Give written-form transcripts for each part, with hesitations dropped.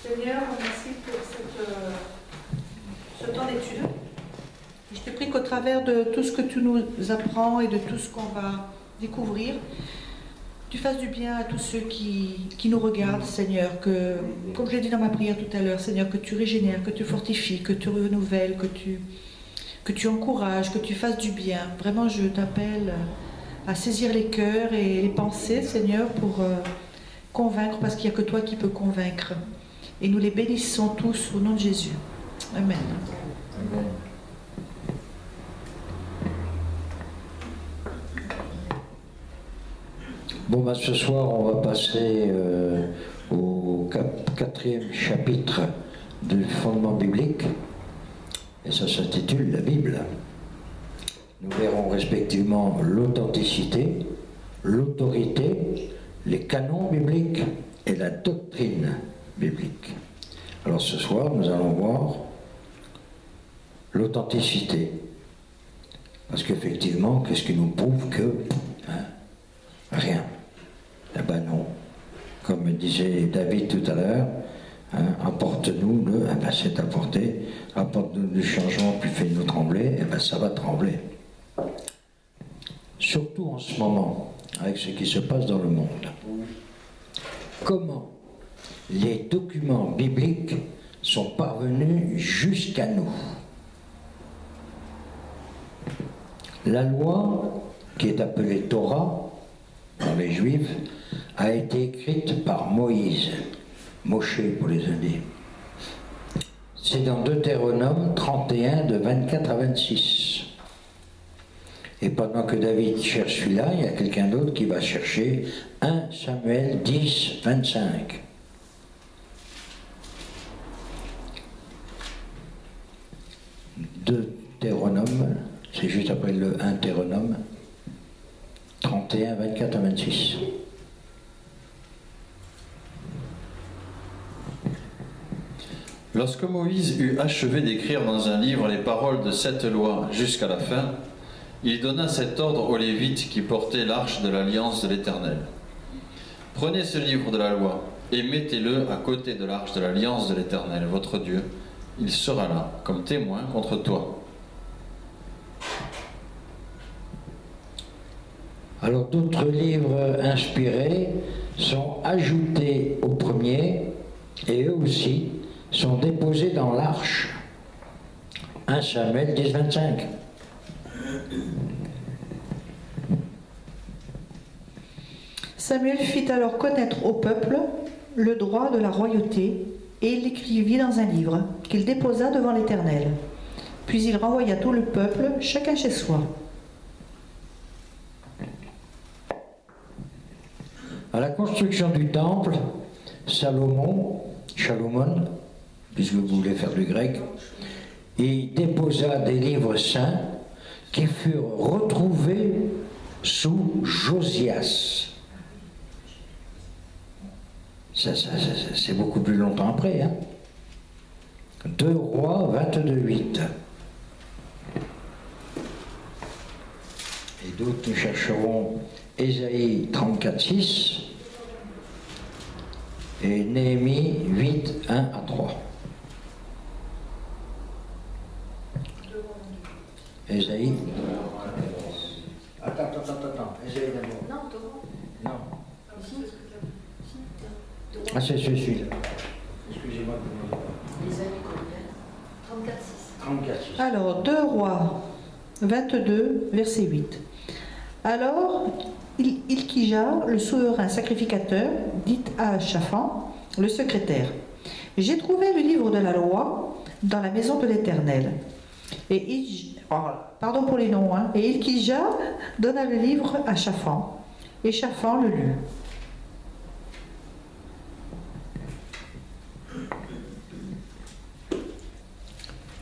Seigneur, merci pour ce temps d'étude. Je te prie qu'au travers de tout ce que tu nous apprends et de tout ce qu'on va découvrir, tu fasses du bien à tous ceux qui nous regardent, Seigneur, que, comme je l'ai dit dans ma prière tout à l'heure, Seigneur, que tu régénères, que tu fortifies, que tu renouvelles, que tu encourages, que tu fasses du bien. Vraiment, je t'appelle à saisir les cœurs et les pensées, Seigneur, pour convaincre, parce qu'il n'y a que toi qui peux convaincre. Et nous les bénissons tous au nom de Jésus. Amen. Amen. Bon, ben, ce soir, on va passer au quatrième chapitre du fondement biblique, et ça s'intitule la Bible. Nous verrons respectivement l'authenticité, l'autorité, les canons bibliques et la doctrine biblique. Alors ce soir, nous allons voir l'authenticité. Parce qu'effectivement, qu'est-ce qui nous prouve que rien? Eh ben non. Comme disait David tout à l'heure, apporte-nous le, eh ben c'est apporté, apporte-nous du changement puis fais-nous trembler, eh ben ça va trembler. Surtout en ce moment, avec ce qui se passe dans le monde. Comment les documents bibliques sont parvenus jusqu'à nous? La loi, qui est appelée Torah par les Juifs, a été écrite par Moïse, Moshe pour les Indiens. C'est dans Deutéronome 31, de 24 à 26. Et pendant que David cherche celui-là, il y a quelqu'un d'autre qui va chercher 1 Samuel 10, 25. Deutéronome, c'est juste après le Deutéronome, 31, 24 à 26. Lorsque Moïse eut achevé d'écrire dans un livre les paroles de cette loi jusqu'à la fin, il donna cet ordre aux Lévites qui portaient l'arche de l'alliance de l'Éternel. Prenez ce livre de la loi et mettez-le à côté de l'arche de l'alliance de l'Éternel, votre Dieu. Il sera là comme témoin contre toi. Alors d'autres livres inspirés sont ajoutés au premier et eux aussi sont déposés dans l'arche. 1 Samuel 10, 25. Samuel fit alors connaître au peuple le droit de la royauté et il l'écrivit dans un livre qu'il déposa devant l'Éternel. Puis il renvoya tout le peuple, chacun chez soi. À la construction du temple, Salomon, puisque vous voulez faire du grec, il déposa des livres saints qui furent retrouvés sous Josias. C'est beaucoup plus longtemps après. 2 Rois 22, 8. Et d'autres, nous chercherons Ésaïe 34, 6 et Néhémie 8, 1 à 3. Ésaïe. Attends. Ésaïe d'abord. Non, Torah. Non. Ah, c'est celui-là. Excusez-moi. Ésaïe combien? 34, 6. 34, 6. Alors, 2 Rois 22, verset 8. Alors, Ilkija, le souverain sacrificateur, dit à Shaphan, le secrétaire, « J'ai trouvé le livre de la loi dans la maison de l'Éternel. » Et pardon pour les noms, Et Ilkija donna le livre à Shaphan, et Shaphan le lut.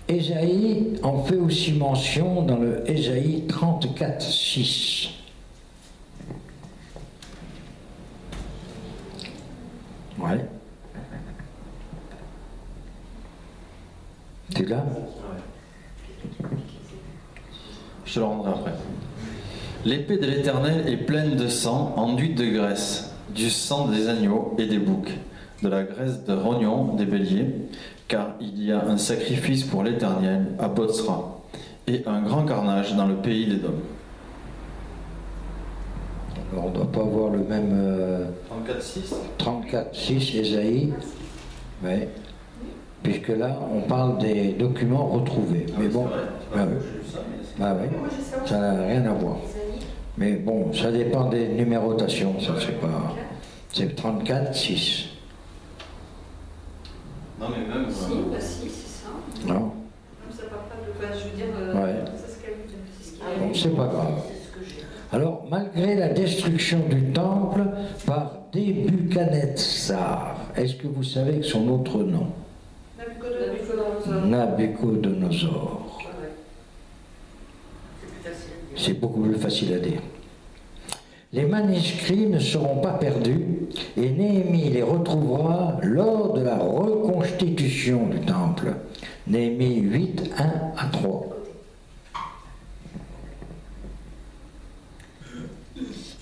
Ésaïe en fait aussi mention dans le Ésaïe 34, 6. Ouais. Tu es là? Je te le rendrai après. L'épée de l'Éternel est pleine de sang, enduite de graisse, du sang des agneaux et des boucs, de la graisse de rognon des béliers, car il y a un sacrifice pour l'Éternel à Botsra, et un grand carnage dans le pays des Dômes. Alors, on ne doit pas avoir le même 34.6 34.6 Ésaïe, ouais. Puisque là, on parle des documents retrouvés. Mais bon, ça n'a rien à voir. Mais bon, ça dépend des numérotations, ça c'est pas... C'est 34.6. Non mais même... Si, bah si, c'est ça. Non, Même ça part pas de quoi, je veux dire, Ouais. c'est ce qu'elle c'est ce qu'il y a. bon, c'est pas grave. C'est ce que j'ai. Alors, malgré la destruction du temple par Nebuchadnezzar, est-ce que vous savez que son autre nom? Nabuchodonosor. Ouais. C'est plus facile à dire. C'est beaucoup plus facile à dire. Les manuscrits ne seront pas perdus et Néhémie les retrouvera lors de la reconstitution du temple. Néhémie 8, 1 à 3.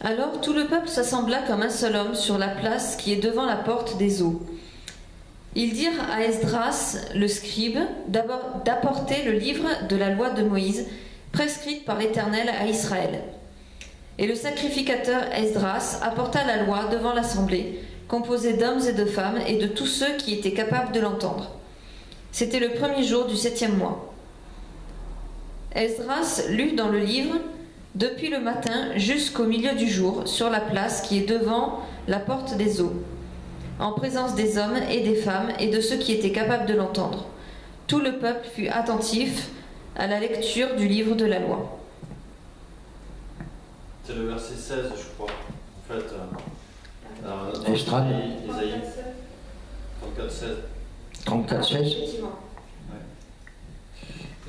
Alors tout le peuple s'assembla comme un seul homme sur la place qui est devant la porte des eaux. Ils dirent à Esdras, le scribe, d'apporter le livre de la loi de Moïse, prescrite par l'Éternel à Israël. Et le sacrificateur Esdras apporta la loi devant l'assemblée, composée d'hommes et de femmes et de tous ceux qui étaient capables de l'entendre. C'était le 1er jour du 7e mois. Esdras lut dans le livre depuis le matin jusqu'au milieu du jour sur la place qui est devant la porte des eaux, en présence des hommes et des femmes et de ceux qui étaient capables de l'entendre. Tout le peuple fut attentif à la lecture du livre de la loi. C'est le verset 16, je crois. En fait, Estrade. Isaïe 34.16. 34-16. Effectivement.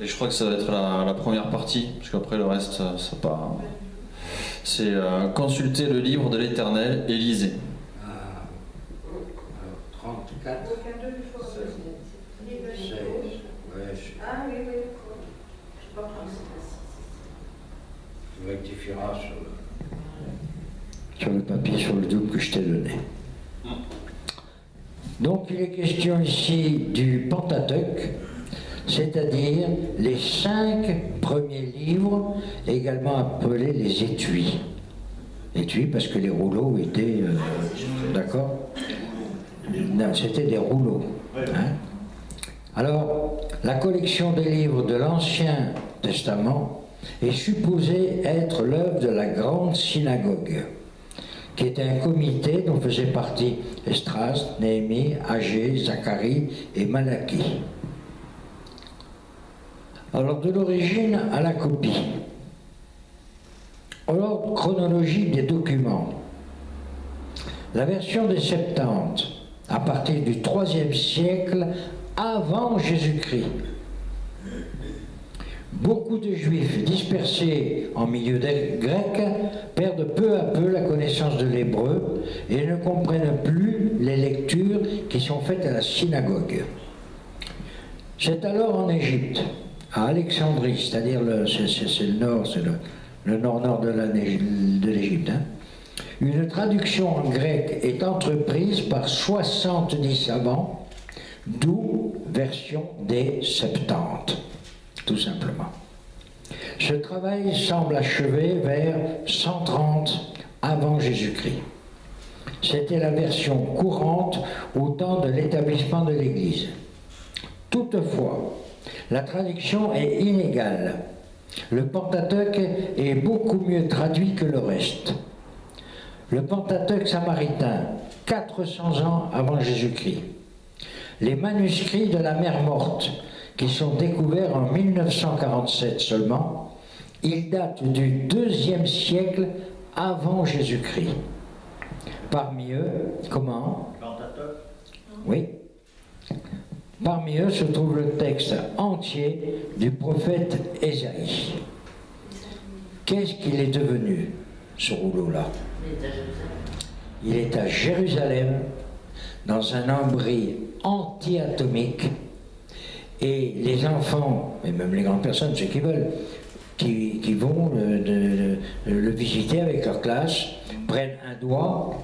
Et je crois que ça va être la première partie, parce qu'après le reste, ça pas. C'est consulter le livre de l'Éternel et lisez. 34. Ah oui, oui, d'accord. Je sais pas comment c'est passé. Tu rectifieras sur le papier, sur le double que je t'ai donné. Donc il est question ici du Pentateuque, c'est-à-dire les 5 premiers livres, également appelés les étuis. Étuis parce que les rouleaux étaient... d'accord? Non, c'était des rouleaux. Hein? Alors, la collection des livres de l'Ancien Testament est supposée être l'œuvre de la grande synagogue, qui était un comité dont faisaient partie Esdras, Néhémie, Agé, Zacharie et Malachie. Alors, de l'origine à la copie. Ordre chronologique des documents. La version des Septante, à partir du IIIe siècle avant Jésus-Christ. Beaucoup de Juifs dispersés en milieu grec perdent peu à peu la connaissance de l'hébreu et ne comprennent plus les lectures qui sont faites à la synagogue. C'est alors en Égypte, à Alexandrie, c'est-à-dire c'est le nord, c'est le nord-nord de l'Égypte, hein. Une traduction en grec est entreprise par 70 savants, d'où version des Septante, tout simplement. Ce travail semble achevé vers 130 avant Jésus-Christ. C'était la version courante au temps de l'établissement de l'Église. Toutefois, la traduction est inégale. Le Pentateuque est beaucoup mieux traduit que le reste. Le Pentateuque samaritain, 400 ans avant Jésus-Christ. Les manuscrits de la mer Morte, qui sont découverts en 1947 seulement, ils datent du IIe siècle avant Jésus-Christ. Parmi eux, comment? Oui. Parmi eux se trouve le texte entier du prophète Ésaïe. Qu'est-ce qu'il est devenu, ce rouleau-là? Il est à Jérusalem, dans un abri anti-atomique, et les enfants, et même les grandes personnes, ceux qui veulent, qui vont le visiter avec leur classe, prennent un doigt,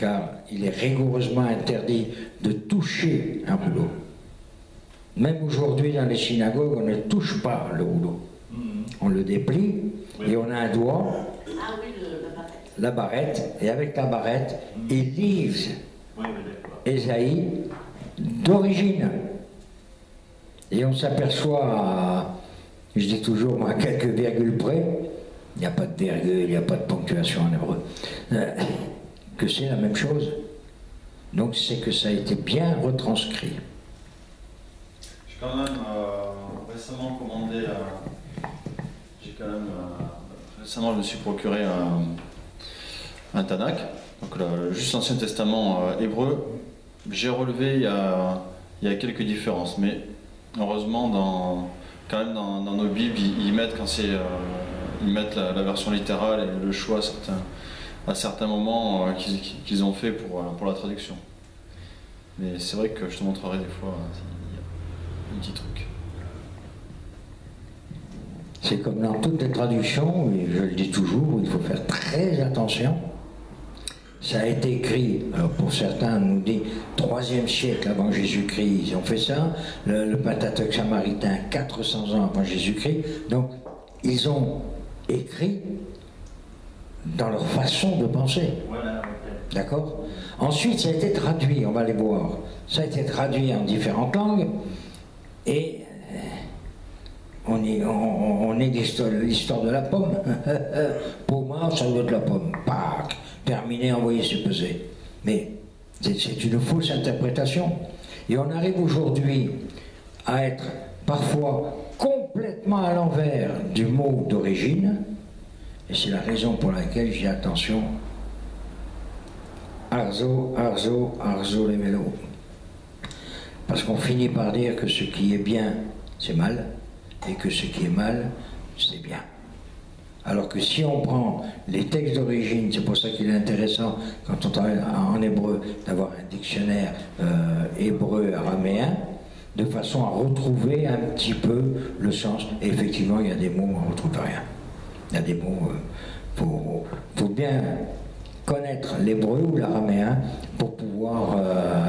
car il est rigoureusement interdit de toucher un rouleau. Même aujourd'hui, dans les synagogues, on ne touche pas le rouleau. On le déplie et on a un doigt, la barrette, et avec la barrette, il lise Ésaïe d'origine. Et on s'aperçoit, je dis toujours, à quelques virgules près, il n'y a pas de virgule, il n'y a pas de ponctuation en hébreu, que c'est la même chose. Donc c'est que ça a été bien retranscrit. J'ai quand même récemment commandé, récemment je me suis procuré un Tanakh, donc juste l'Ancien Testament hébreu. J'ai relevé il y a quelques différences, mais heureusement quand même dans nos Bibles ils mettent quand c'est ils mettent la version littérale et le choix à certains moments qu'ils ont fait pour la traduction. Mais c'est vrai que je te montrerai des fois un petit truc. C'est comme dans toutes les traductions, et je le dis toujours, il faut faire très attention. Ça a été écrit, alors pour certains, on nous dit 3e siècle avant Jésus-Christ, ils ont fait ça. Le Pentateuque samaritain, 400 ans avant Jésus-Christ. Donc, ils ont écrit dans leur façon de penser. Voilà. D'accord? Ensuite, ça a été traduit, on va les voir. Ça a été traduit en différentes langues. Et on est l'histoire de la pomme. Pour moi, ça doit être la pomme. Pâques, terminé, envoyé, supposé. Mais c'est une fausse interprétation. Et on arrive aujourd'hui à être parfois complètement à l'envers du mot d'origine. Et c'est la raison pour laquelle j'ai attention. Arzo, arzo, arzo les vélos. Parce qu'on finit par dire que ce qui est bien, c'est mal, et que ce qui est mal, c'est bien. Alors que si on prend les textes d'origine, c'est pour ça qu'il est intéressant, quand on travaille en hébreu, d'avoir un dictionnaire hébreu-araméen, de façon à retrouver un petit peu le sens. Et effectivement, il y a des mots où on ne retrouve rien. Il y a des mots, faut bien connaître l'hébreu ou l'araméen pour pouvoir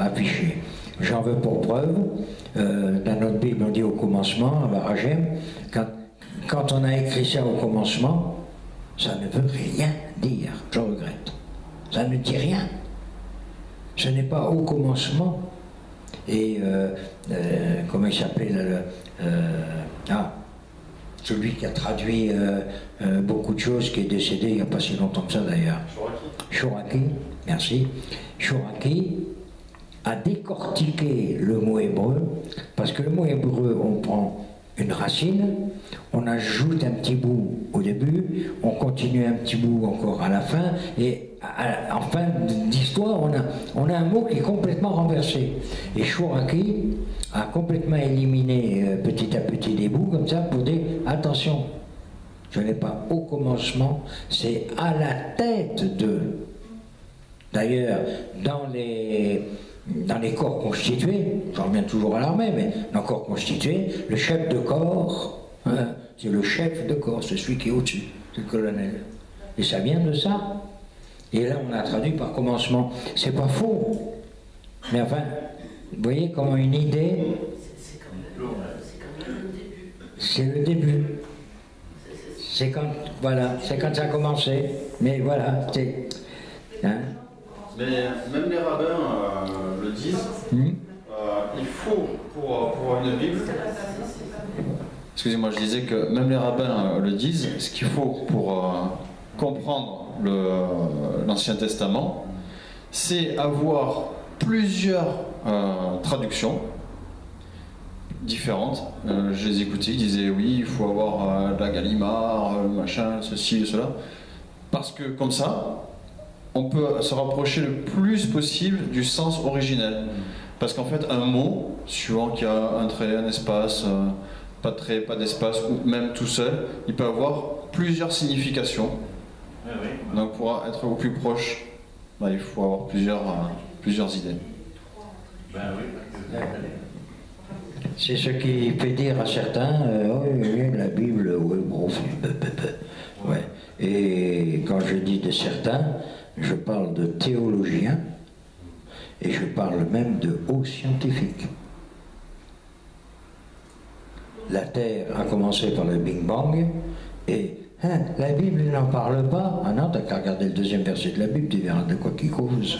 afficher. J'en veux pour preuve, dans notre Bible on dit au commencement, à Baragem, quand on a écrit ça au commencement, ça ne veut rien dire, je regrette. Ça ne dit rien. Ce n'est pas au commencement. Et comment il s'appelle celui qui a traduit beaucoup de choses, qui est décédé il n'y a pas si longtemps que ça d'ailleurs. Chouraki, merci. Chouraki a décortiqué le mot hébreu, parce que le mot hébreu, on prend une racine, on ajoute un petit bout au début, on continue un petit bout encore à la fin, et en fin d'histoire, on a un mot qui est complètement renversé. Et Chouraki a complètement éliminé petit à petit des bouts comme ça pour dire attention, ce n'est pas au commencement, c'est à la tête de. D'ailleurs, dans les corps constitués, j'en reviens toujours à l'armée, mais dans le corps constitué, le chef de corps, c'est le chef de corps, c'est celui qui est au-dessus, c'est le colonel. Et ça vient de ça. Et là, on a traduit par commencement. C'est pas faux. Mais enfin, vous voyez comment une idée. C'est le début. C'est quand, voilà, c'est quand ça a commencé. Mais voilà, c'est. Hein? Mais même les rabbins le disent. Il faut pour une Bible. Excusez-moi, je disais que même les rabbins le disent. Ce qu'il faut pour comprendre l'Ancien Testament, c'est avoir plusieurs traductions différentes. Je les écoutais, ils disaient oui, il faut avoir la Gallimard, machin, ceci, cela, parce que comme ça, on peut se rapprocher le plus possible du sens originel. Parce qu'en fait, un mot, suivant qu'il y a un trait, un espace, pas de trait, pas d'espace, ou même tout seul, il peut avoir plusieurs significations. Donc pour être au plus proche, il faut avoir plusieurs idées. C'est ce qui fait dire à certains, la Bible, ouais, bon, ouais. Et quand je dis de certains, je parle de théologiens, et je parle même de hauts scientifiques. La Terre a commencé par le Big Bang, et la Bible n'en parle pas. Ah non, t'as qu'à regarder le deuxième verset de la Bible, tu verras de quoi qu'il cause.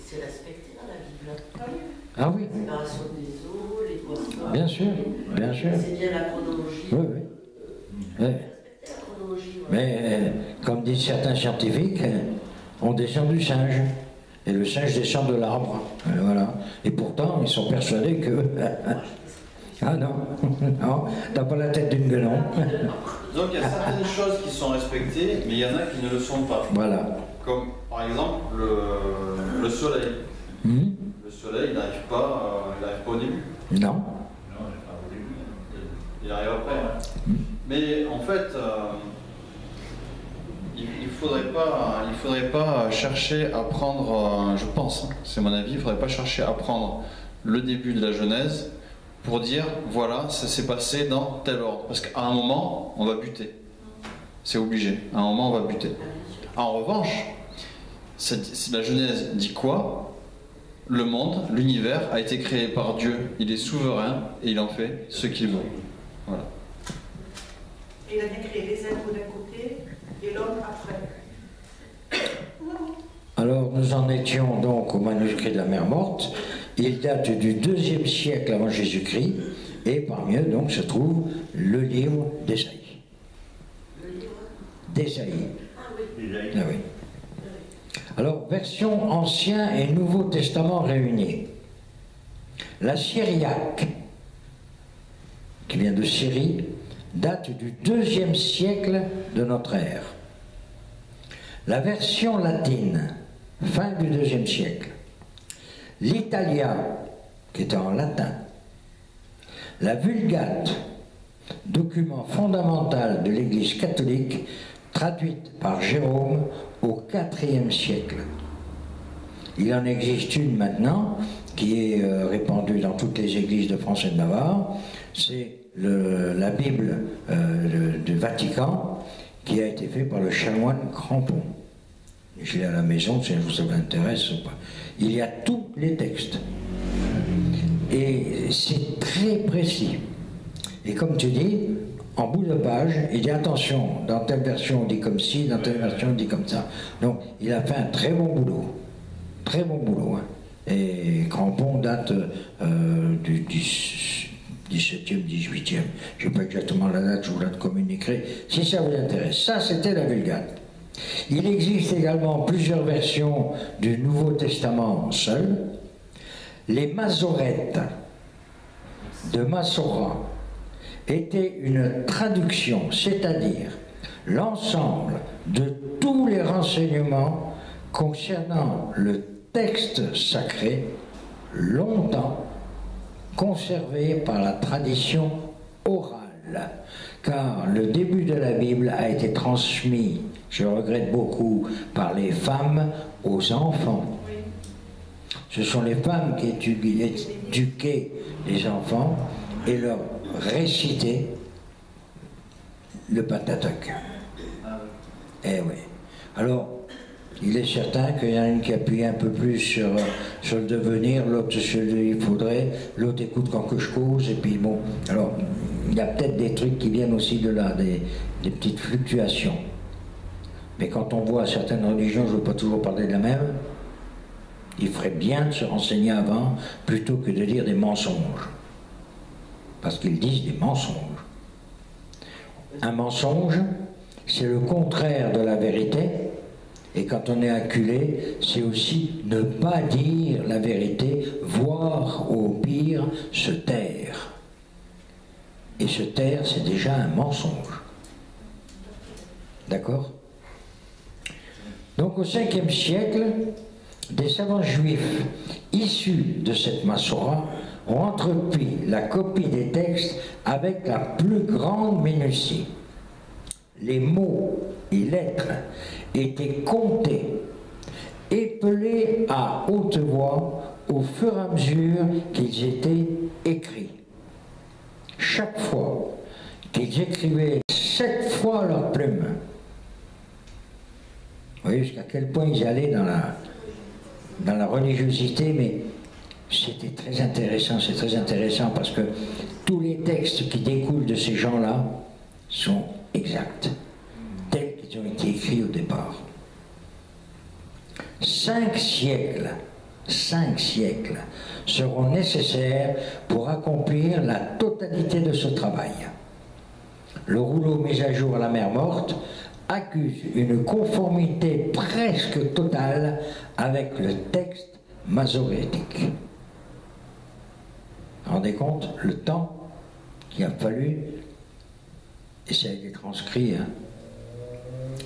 C'est respecté dans la Bible. Ah oui. La séparation des eaux, les poissons. Bien sûr, bien sûr. C'est bien la chronologie. Oui, oui. Oui. Respecter la chronologie. Ouais. Mais, comme disent certains scientifiques, on descend du singe. Et le singe descend de l'arbre. Voilà. Et pourtant, ils sont persuadés que... Ah non, non, t'as pas la tête d'une guenon. Donc il y a certaines choses qui sont respectées, mais il y en a qui ne le sont pas. Voilà. Comme par exemple le soleil. Le soleil, il n'arrive pas au début. Non. Il arrive après. Mais en fait, il faudrait pas chercher à prendre, je pense, hein, c'est mon avis, il faudrait pas chercher à prendre le début de la Genèse pour dire, voilà, ça s'est passé dans tel ordre. Parce qu'à un moment, on va buter. C'est obligé. À un moment, on va buter. En revanche, la Genèse dit quoi? Le monde, l'univers a été créé par Dieu. Il est souverain et il en fait ce qu'il veut. Voilà. Et il a bien créé les êtres d'un côté et l'homme après. Alors, nous en étions donc au manuscrit de la Mer Morte. Il date du IIe siècle avant Jésus-Christ, et parmi eux, donc, se trouve le livre d'Ésaïe. Le livre D'Ésaïe. Ah oui. Ah oui. Alors, version Ancien et Nouveau Testament réunis. La syriaque, qui vient de Syrie, date du IIe siècle de notre ère. La version latine, fin du IIe siècle. L'italien, qui était en latin. La Vulgate, document fondamental de l'Église catholique, traduite par Jérôme au IVe siècle. Il en existe une maintenant, qui est répandue dans toutes les églises de France et de Navarre. C'est la Bible du Vatican, qui a été faite par le chanoine Crampon. Je l'ai à la maison, si ça vous intéresse ou pas. Il y a tous les textes. Et c'est très précis. Et comme tu dis, en bout de page, il dit attention, dans telle version on dit comme ci, dans telle version on dit comme ça. Donc il a fait un très bon boulot. Très bon boulot. Hein. Et Crampon date du 17e, 18e. Je ne sais pas exactement la date, je vous la communiquerai si ça vous intéresse. Ça, c'était la Vulgate. Il existe également plusieurs versions du Nouveau Testament seul. Les Masorettes de Massorah étaient une traduction, c'est-à-dire l'ensemble de tous les renseignements concernant le texte sacré, longtemps conservé par la tradition orale, car le début de la Bible a été transmis, je regrette beaucoup, par les femmes aux enfants. Ce sont les femmes qui éduquaient les enfants et leur récitaient le Pentateuque. Eh oui. Alors, il est certain qu'il y en a une qui appuie un peu plus sur le devenir, l'autre sur le il faudrait, l'autre écoute quand que je cause, et puis bon. Alors, il y a peut-être des trucs qui viennent aussi de là, des petites fluctuations. Mais quand on voit certaines religions, je ne veux pas toujours parler de la même, il ferait bien de se renseigner avant, plutôt que de dire des mensonges. Parce qu'ils disent des mensonges. Un mensonge, c'est le contraire de la vérité, et quand on est acculé, c'est aussi ne pas dire la vérité, voire au pire se taire. Et se taire, c'est déjà un mensonge. D'accord? Donc au 5e siècle, des savants juifs issus de cette Massorah ont entrepris la copie des textes avec la plus grande minutie. Les mots et lettres étaient comptés, épelés à haute voix au fur et à mesure qu'ils étaient écrits. Chaque fois qu'ils écrivaient 7 fois leur plume, Vous voyez jusqu'à quel point ils allaient dans la religiosité, mais c'était très intéressant, c'est très intéressant parce que tous les textes qui découlent de ces gens-là sont exacts, tels qu'ils ont été écrits au départ. 5 siècles seront nécessaires pour accomplir la totalité de ce travail. Le rouleau mis à jour à la mer Morte accuse une conformité presque totale avec le texte masorétique. Vous vous rendez compte le temps qu'il a fallu, et ça a été transcrit, hein.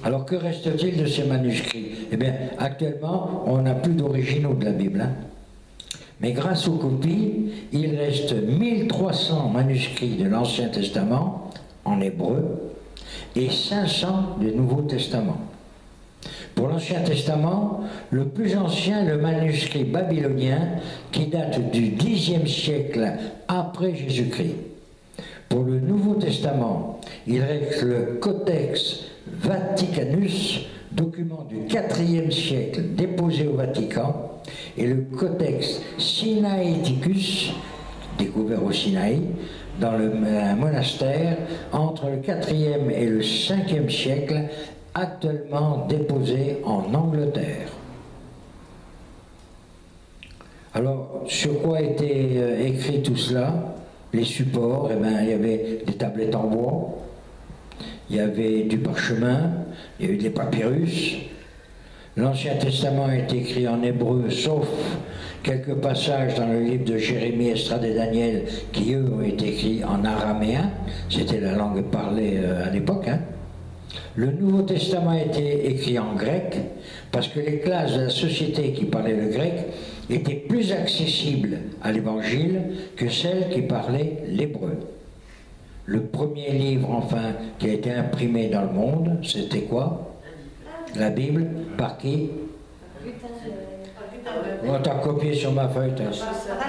Alors que reste-t-il de ces manuscrits? Eh bien, actuellement, on n'a plus d'originaux de la Bible, hein. Mais grâce aux copies, il reste 1300 manuscrits de l'Ancien Testament en hébreu et 500 du Nouveau Testament. Pour l'Ancien Testament, le plus ancien est le manuscrit babylonien qui date du Xe siècle après Jésus-Christ. Pour le Nouveau Testament, il reste le Codex Vaticanus, document du IVe siècle déposé au Vatican, et le Codex Sinaiticus, découvert au Sinaï, dans un monastère entre le IVe et le Ve siècle, actuellement déposé en Angleterre. Alors, sur quoi était écrit tout cela? Les supports, eh bien, il y avait des tablettes en bois, il y avait du parchemin, il y a eu des papyrus. L'Ancien Testament a été écrit en hébreu, sauf quelques passages dans le livre de Jérémie, Esdras et Daniel, qui eux ont été écrits en araméen. C'était la langue parlée à l'époque, hein. Le Nouveau Testament a été écrit en grec, parce que les classes de la société qui parlaient le grec étaient plus accessibles à l'Évangile que celles qui parlaient l'hébreu. Le premier livre, enfin, qui a été imprimé dans le monde, c'était quoi? La Bible. Par qui? Moi, t'as copié sur ma feuille. Par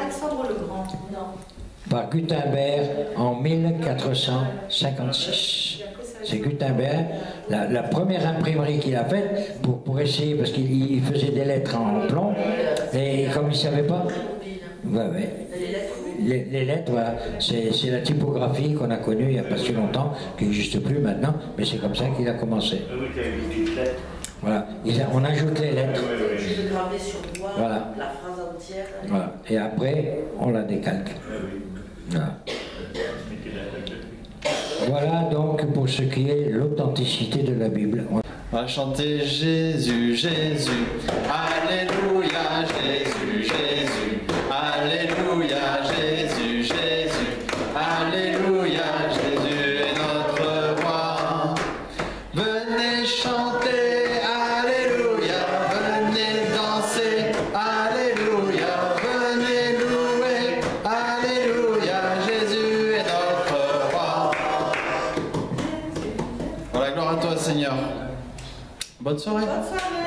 Alexandre le Grand. Non. Par Gutenberg en 1456. C'est Gutenberg, la première imprimerie qu'il a faite pour essayer, parce qu'il faisait des lettres en plomb, et comme il ne savait pas, les lettres, voilà, c'est la typographie qu'on a connue il n'y a pas si longtemps, qui n'existe plus maintenant, mais c'est comme ça qu'il a commencé. Voilà, on ajoute les lettres. Voilà. La phrase entière. Voilà. Et après, on la décalque. Voilà. Voilà donc pour ce qui est l'authenticité de la Bible. On va chanter Jésus, Jésus, Alléluia, Jésus, Jésus, Alléluia, Jésus, Jésus, Alléluia, Jésus est notre roi. Venez chanter, Alléluia, venez danser, Alléluia, venez louer, Alléluia, Jésus est notre roi. Voilà, gloire à toi Seigneur. Bonne soirée. Bonne soirée.